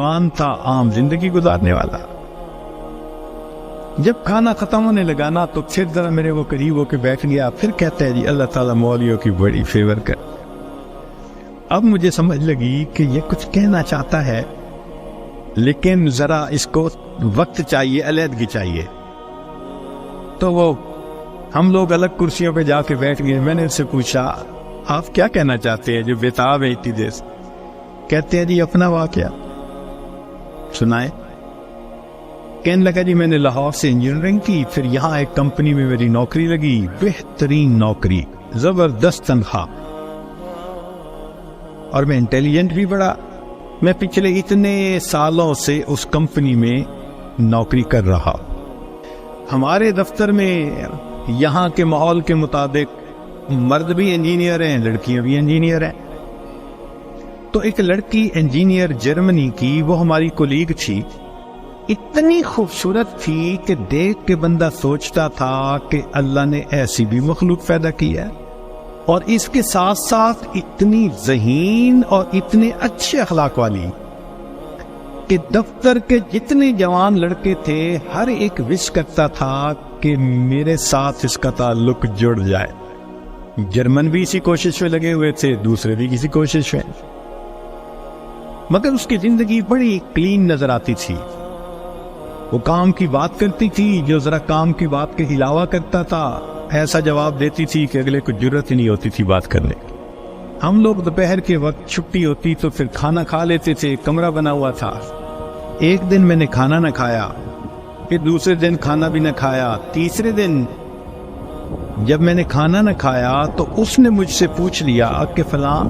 نوجوان تھا، عام زندگی گزارنے والا. جب کھانا ختم ہونے لگا نا تو پھر ذرا میرے وہ قریب ہو کے بیٹھ گیا. پھر کہتا ہے جی اللہ تعالیٰ مولویوں کی بڑی فیور کر. اب مجھے سمجھ لگی کہ یہ کچھ کہنا چاہتا ہے لیکن ذرا اس کو وقت چاہیے، علیحدگی چاہیے. تو وہ ہم لوگ الگ کرسیوں پہ جا کے بیٹھ گئے. میں نے اس سے پوچھا آپ کیا کہنا چاہتے ہیں جو بےتاب ہے اتنی دیر سے؟ کہتے ہیں جی اپنا واقعہ سنائے. کہنے لگا جی میں نے لاہور سے انجینئرنگ کی، پھر یہاں ایک کمپنی میں میری نوکری لگی، بہترین نوکری، زبردست تنخواہ، اور میں انٹیلیجنٹ بھی بڑا. میں پچھلے اتنے سالوں سے اس کمپنی میں نوکری کر رہا. ہمارے دفتر میں یہاں کے ماحول کے مطابق مرد بھی انجینئر ہیں، لڑکیاں بھی انجینئر ہیں. تو ایک لڑکی انجینئر جرمنی کی، وہ ہماری کولیگ تھی، اتنی خوبصورت تھی کہ دیکھ کے بندہ سوچتا تھا کہ اللہ نے ایسی بھی مخلوق پیدا کی ہے، اور اس کے ساتھ ساتھ اتنی ذہین اور اتنے اچھے اخلاق والی کہ دفتر کے جتنے جوان لڑکے تھے ہر ایک وش کرتا تھا کہ میرے ساتھ اس کا تعلق جڑ جائے. جرمن بھی اسی کوشش میں لگے ہوئے تھے، دوسرے بھی کسی کوشش میں، مگر اس کی زندگی بڑی کلین نظر آتی تھی. وہ کام کی بات کرتی تھی، جو ذرا کام کی بات کے علاوہ کرتا تھا ایسا جواب دیتی تھی کہ اگلے کو جرت ہی نہیں ہوتی تھی بات کرنے. ہم لوگ دوپہر کے وقت چھٹی ہوتی تو پھر کھانا کھا لیتے تھے، کمرہ بنا ہوا تھا. ایک دن میں نے کھانا نہ کھایا، پھر دوسرے دن کھانا بھی نہ کھایا. تیسرے دن جب میں نے کھانا نہ کھایا تو اس نے مجھ سے پوچھ لیا کہ فلاں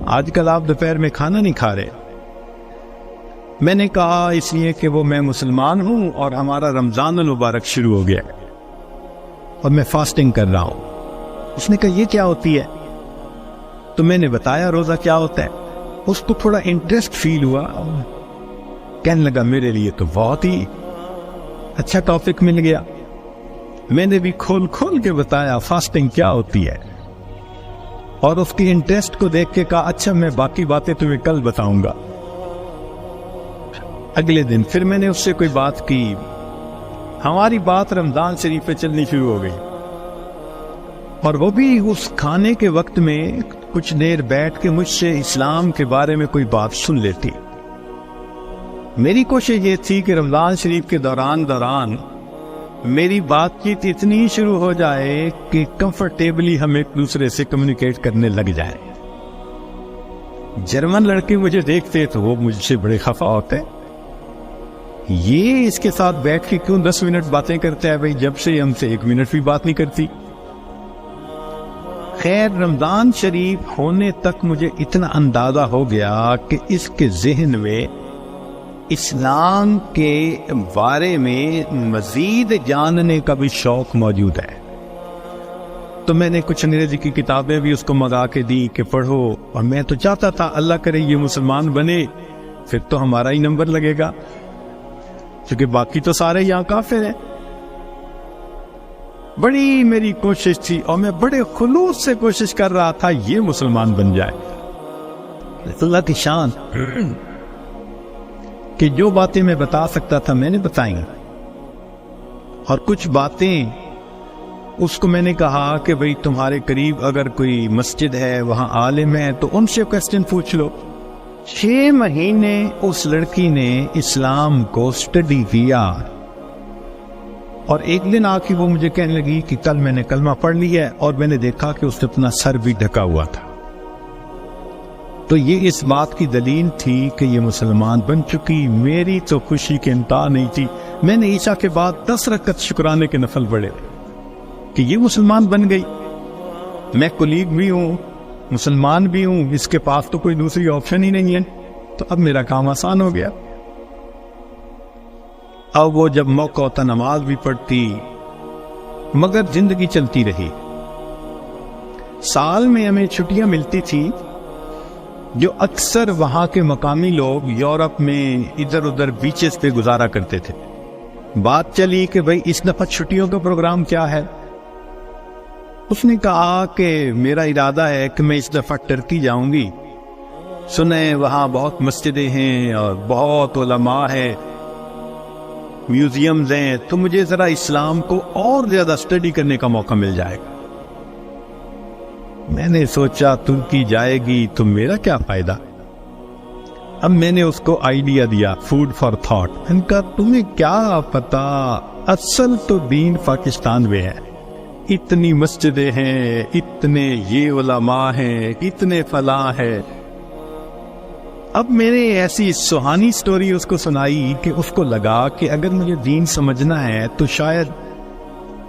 آج کل آپ دوپہر میں کھانا نہیں کھا رہے. میں نے کہا اس لیے کہ وہ میں مسلمان ہوں اور ہمارا رمضان المبارک شروع ہو گیا اور میں فاسٹنگ کر رہا ہوں. اس نے کہا یہ کیا ہوتی ہے؟ تو میں نے بتایا روزہ کیا ہوتا ہے. اس کو تھوڑا انٹرسٹ فیل ہوا، کہنے لگا میرے لیے تو بہت ہی اچھا ٹاپک مل گیا. میں نے بھی کھول کھول کے بتایا فاسٹنگ کیا ہوتی ہے، اور اس کی انٹرسٹ کو دیکھ کے کہا اچھا میں باقی باتیں تمہیں کل بتاؤں گا. اگلے دن پھر میں نے اس سے کوئی بات کی، ہماری بات رمضان شریف پہ چلنی شروع ہو گئی، اور وہ بھی اس کھانے کے وقت میں کچھ دیر بیٹھ کے مجھ سے اسلام کے بارے میں کوئی بات سن لیتی. میری کوشش یہ تھی کہ رمضان شریف کے دوران میری بات چیت اتنی شروع ہو جائے کہ کمفرٹیبلی ہم ایک دوسرے سے کمیونیکیٹ کرنے لگ جائیں. جرمن لڑکے مجھے دیکھتے تو وہ مجھ سے بڑے خفا ہوتے، یہ اس کے ساتھ بیٹھ کے کیوں 10 منٹ باتیں کرتا ہے؟ بھائی جب سے ہم سے 1 منٹ بھی بات نہیں کرتی. خیر رمضان شریف ہونے تک مجھے اتنا اندازہ ہو گیا کہ اس کے ذہن میں اسلام کے بارے میں مزید جاننے کا بھی شوق موجود ہے. تو میں نے کچھ انگریزی کی کتابیں بھی اس کو منگا کے دی کہ پڑھو، اور میں تو چاہتا تھا اللہ کرے یہ مسلمان بنے، پھر تو ہمارا ہی نمبر لگے گا، کیونکہ باقی تو سارے یہاں کافر ہیں. بڑی میری کوشش تھی اور میں بڑے خلوص سے کوشش کر رہا تھا یہ مسلمان بن جائے. اللہ کی شان کہ جو باتیں میں بتا سکتا تھا میں نے بتائیں، اور کچھ باتیں اس کو میں نے کہا کہ بھئی تمہارے قریب اگر کوئی مسجد ہے، وہاں عالم ہے، تو ان سے کوسچن پوچھ لو. 6 مہینے اس لڑکی نے اسلام کو اسٹڈی کیا، اور ایک دن آ کے وہ مجھے کہنے لگی کہ کل میں نے کلمہ پڑھ لیا ہے، اور میں نے دیکھا کہ اس نے اپنا سر بھی ڈھکا ہوا تھا. تو یہ اس بات کی دلیل تھی کہ یہ مسلمان بن چکی. میری تو خوشی کے انتہا نہیں تھی. میں نے عشاء کے بعد 10 رکعت شکرانے کے نفل پڑھے کہ یہ مسلمان بن گئی. میں کولیگ بھی ہوں، مسلمان بھی ہوں، اس کے پاس تو کوئی دوسری آپشن ہی نہیں ہے. تو اب میرا کام آسان ہو گیا. اب وہ جب موقع ہوتا نماز بھی پڑھتی، مگر زندگی چلتی رہی. سال میں ہمیں چھٹیاں ملتی تھی جو اکثر وہاں کے مقامی لوگ یورپ میں ادھر ادھر بیچز پہ گزارا کرتے تھے. بات چلی کہ بھئی اس دفعہ چھٹیوں کا پروگرام کیا ہے. اس نے کہا کہ میرا ارادہ ہے کہ میں اس دفعہ ٹرکی جاؤں گی، سنے وہاں بہت مسجدیں ہیں اور بہت علماء ہیں، میوزیمز ہیں، تو مجھے ذرا اسلام کو اور زیادہ اسٹڈی کرنے کا موقع مل جائے گا۔ میں نے سوچا ترکی جائے گی تو میرا کیا فائدہ۔ اب میں نے اس کو آئیڈیا دیا، فوڈ فار تھاٹ۔ ان کا تمہیں کیا پتا، اصل تو دین پاکستان میں ہے، اتنی مسجدیں ہیں، اتنے یہ علماء ہیں، اتنے فلاں ہیں۔ اب میں نے ایسی سہانی سٹوری اس کو سنائی کہ اس کو لگا کہ اگر مجھے دین سمجھنا ہے تو شاید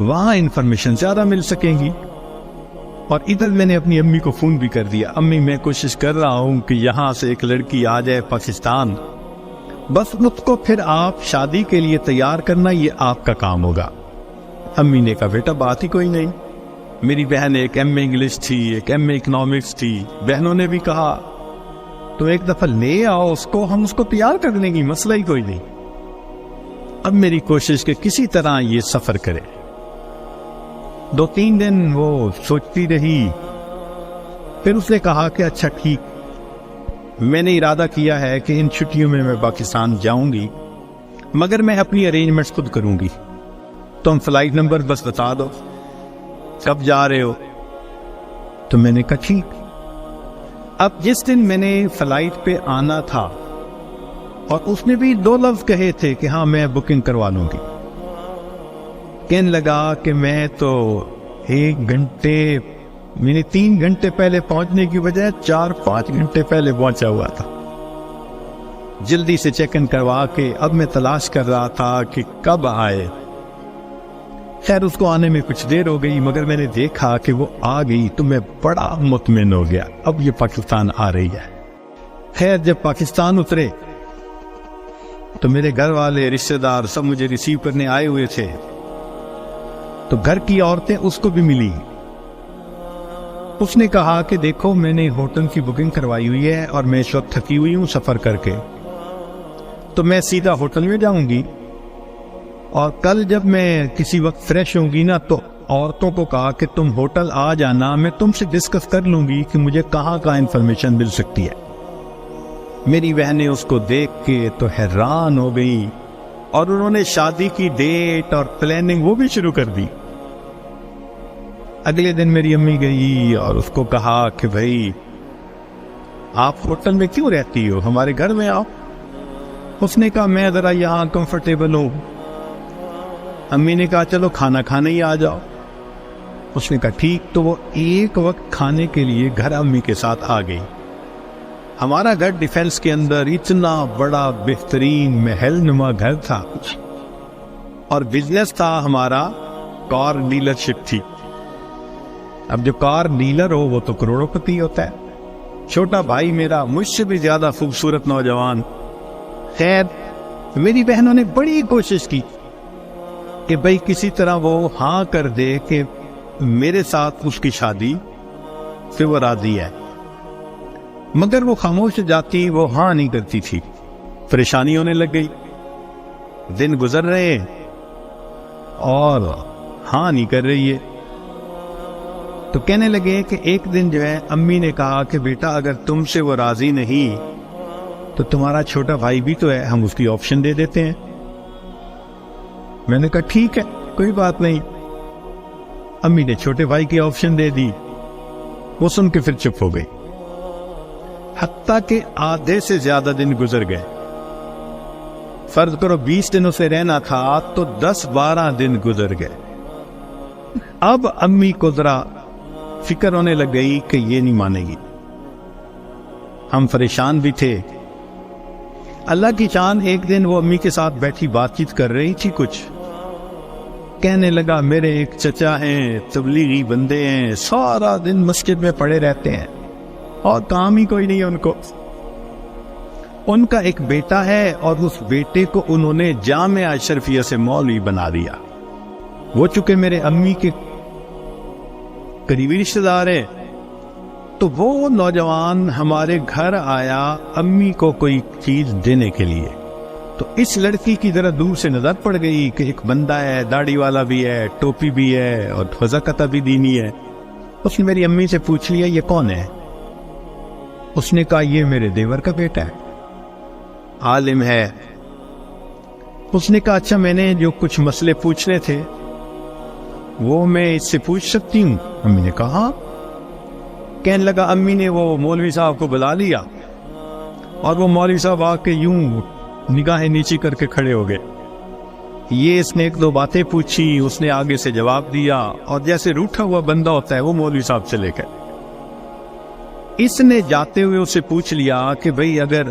وہاں انفارمیشن زیادہ مل سکیں گی۔ اور ادھر میں نے اپنی امی کو فون بھی کر دیا، امی میں کوشش کر رہا ہوں کہ یہاں سے ایک لڑکی آ جائے پاکستان، بس اس کو پھر آپ شادی کے لیے تیار کرنا، یہ آپ کا کام ہوگا۔ امی نے کہا بیٹا بات ہی کوئی نہیں۔ میری بہن ایک ایم اے انگلش تھی، ایک ایم اے اکنامکس تھی، بہنوں نے بھی کہا تو ایک دفعہ لے آؤ اس کو، ہم اس کو تیار کر دیں گے، مسئلہ ہی کوئی نہیں۔ اب میری کوشش کہ کسی طرح یہ سفر کرے۔ 2-3 دن وہ سوچتی رہی، پھر اس نے کہا کہ اچھا ٹھیک، میں نے ارادہ کیا ہے کہ ان چھٹیوں میں پاکستان جاؤں گی، مگر میں اپنی ارینجمنٹس خود کروں گی، تم فلائٹ نمبر بس بتا دو کب جا رہے ہو۔ تو میں نے کہا ٹھیک۔ اب جس دن میں نے فلائٹ پہ آنا تھا، اور اس نے بھی 2 لفظ کہے تھے کہ ہاں میں بکنگ کروا لوں گی، کہنے لگا کہ میں تو 1 گھنٹے میں 3 گھنٹے پہلے پہنچنے کی بجائے 4-5 گھنٹے پہلے پہنچا ہوا تھا۔ جلدی سے چیک ان کروا کے اب میں تلاش کر رہا تھا کہ کب آئے۔ خیر اس کو آنے میں کچھ دیر ہو گئی، مگر میں نے دیکھا کہ وہ آ گئی تو میں بڑا مطمئن ہو گیا، اب یہ پاکستان آ رہی ہے۔ خیر جب پاکستان اترے تو میرے گھر والے رشتہ دار سب مجھے ریسیو کرنے آئے ہوئے تھے، تو گھر کی عورتیں اس کو بھی ملی۔ اس نے کہا کہ دیکھو میں نے ہوٹل کی بکنگ کروائی ہوئی ہے اور میں اس وقت تھکی ہوئی ہوں سفر کر کے، تو میں سیدھا ہوٹل میں جاؤں گی، اور کل جب میں کسی وقت فریش ہوں گی نا تو عورتوں کو کہا کہ تم ہوٹل آ جانا، میں تم سے ڈسکس کر لوں گی کہ مجھے کہاں انفارمیشن مل سکتی ہے۔ میری بہنیں اس کو دیکھ کے تو حیران ہو گئی، اور انہوں نے شادی کی ڈیٹ اور پلاننگ وہ بھی شروع کر دی۔ اگلے دن میری امی گئی اور اس کو کہا کہ بھائی آپ ہوٹل میں کیوں رہتی ہو، ہمارے گھر میں آؤ۔ اس نے کہا میں ذرا یہاں کمفرٹیبل ہوں۔ امی نے کہا چلو کھانا کھانے ہی آ جاؤ۔ اس نے کہا ٹھیک، تو وہ ایک وقت کھانے کے لیے گھر امی کے ساتھ آ گئی۔ ہمارا گھر ڈیفینس کے اندر اتنا بڑا بہترین محل نما گھر تھا، اور بزنس تھا ہمارا کار ڈیلرشپ تھی۔ اب جو کار ڈیلر ہو وہ تو کروڑوں پتی ہوتا ہے۔ چھوٹا بھائی میرا مجھ سے بھی زیادہ خوبصورت نوجوان۔ خیر میری بہنوں نے بڑی کوشش کی کہ بھئی کسی طرح وہ ہاں کر دے کہ میرے ساتھ اس کی شادی سے وہ راضی ہے، مگر وہ خاموش جاتی، وہ ہاں نہیں کرتی تھی۔ پریشانی ہونے لگ گئی، دن گزر رہے اور ہاں نہیں کر رہی ہے۔ تو کہنے لگے کہ ایک دن جو ہے امی نے کہا کہ بیٹا اگر تم سے وہ راضی نہیں تو تمہارا چھوٹا بھائی بھی تو ہے، ہم اس کی آپشن دے دیتے ہیں۔ میں نے کہا ٹھیک ہے کوئی بات نہیں۔ امی نے چھوٹے بھائی کی آپشن دے دی، وہ سن کے پھر چپ ہو گئی۔ حتیٰ کہ آدھے سے زیادہ دن گزر گئے، فرض کرو 20 دنوں سے رہنا تھا تو 10-12 دن گزر گئے۔ اب امی کو ذرا فکر ہونے لگ گئی کہ یہ نہیں مانے گی۔ ہم پریشان بھی تھے۔ اللہ کی شان ایک دن وہ امی کے ساتھ بیٹھی بات چیت کر رہی تھی، کچھ کہنے لگا میرے ایک چچا ہیں، تبلیغی بندے ہیں، سارا دن مسجد میں پڑے رہتے ہیں اور کام ہی کوئی نہیں ہے ان کو۔ ان کا ایک بیٹا ہے اور اس بیٹے کو انہوں نے جامعہ اشرفیہ سے مولوی بنا دیا۔ وہ چونکہ میرے امی کے قریبی رشتہ دار ہیں، تو وہ نوجوان ہمارے گھر آیا امی کو کوئی چیز دینے کے لیے۔ تو اس لڑکی کی ذرا دور سے نظر پڑ گئی کہ ایک بندہ ہے، داڑھی والا بھی ہے، ٹوپی بھی ہے اور وضاقتہ بھی دینی ہے۔ اس نے میری امی سے پوچھ لیا یہ کون ہے؟ اس نے کہا یہ میرے دیور کا بیٹا ہے، عالم ہے۔ اس نے کہا اچھا میں نے جو کچھ مسئلے پوچھنے تھے وہ میں اس سے پوچھ سکتی ہوں؟ امی نے کہا ہاں۔ کہنے لگا امی نے وہ مولوی صاحب کو بلا لیا اور وہ مولوی صاحب آ کے یوں نگاہیں نیچی کر کے کھڑے ہو گئے۔ یہ اس نے ایک دو باتیں پوچھی، اس نے آگے سے جواب دیا، اور جیسے روٹھا ہوا بندہ ہوتا ہے وہ مولوی صاحب چلے گئے۔ اس نے جاتے ہوئے اسے پوچھ لیا کہ بھئی اگر